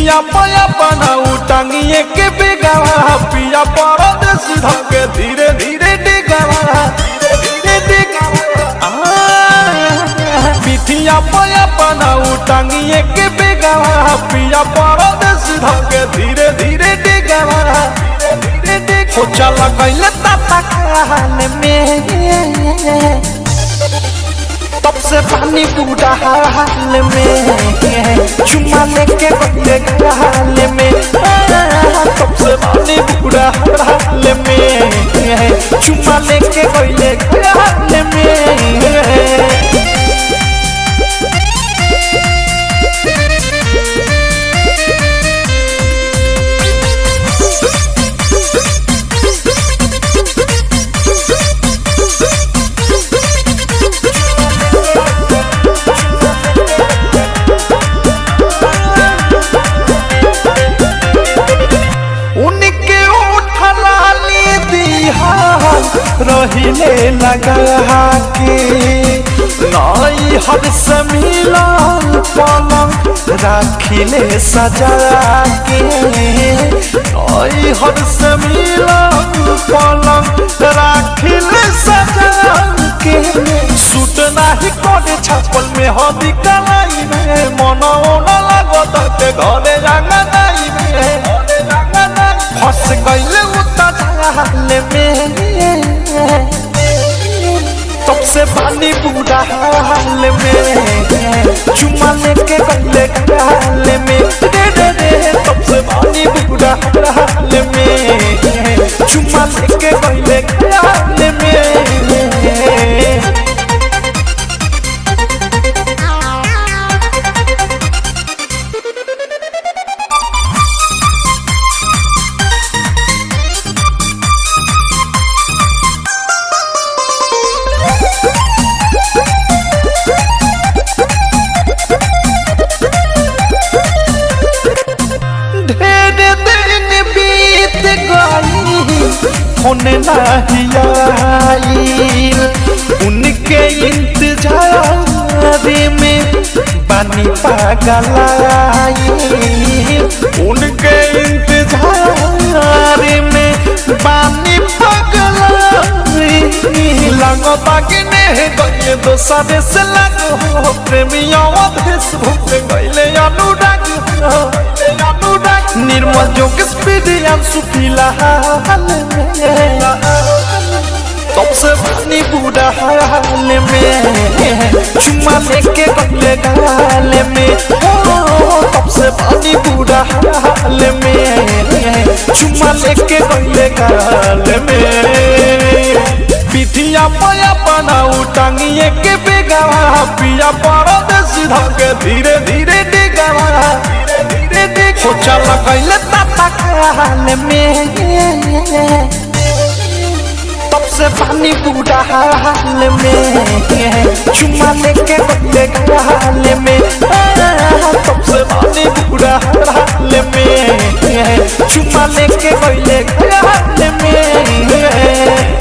पिठिया पाया बनाऊ टांगिए के बेगावा पिया परदेश धके धीरे धीरे डिगावा पिठिया पाया बनाऊ टांगिए के बेगावा पिया परदेश धके धीरे धीरे डिगावा हो चला गइले ताता काल में तब से पानी बूढ़ा हाल में चुम्मा लेके बदले हाल में तब से पानी बूढ़ा हाल में चुम्मा लेके बदले हाल में रहिले लगा के नई हर से मिलन पलंग राखिले सजा के नई हर से मिलन पलंग राखिले सजा के सूट नाही करे छापल में हदी कलाई में मन न लागत के घरे रंगा नाई में फंस गइले उता जाल में तब से पानी बूढ़ा हाल में चुम्मा लेके गले हाल में तब से पानी बूढ़ा हाल में चुम्मा लेके गले हाल में होने नहीं आईल उनके इंतजार में बानी पागल उनके इंतजार में बानी पागल लगो बागिने गए दोसरे से लगो प्रेमियों देश भूख गए अनुराग निर्मल जोग स्पीड सुखीला हाल में तब से पानी बूढ़ा हाल में चुम्मा लेके गले गाल में तब से पानी बूढ़ा हाल में चुम्मा लेके गले गाल में पिठिया पाया बनाऊ टांगिए के बेगावा पिया परदेश धके धीरे धीरे डिगावा हो चला गइले ताता काल में तब से पानी बूढ़ा हाल में चुम्मा लेके बदले हाल में तब से पानी बूढ़ा हाल में चुम्मा लेके बदले हाल में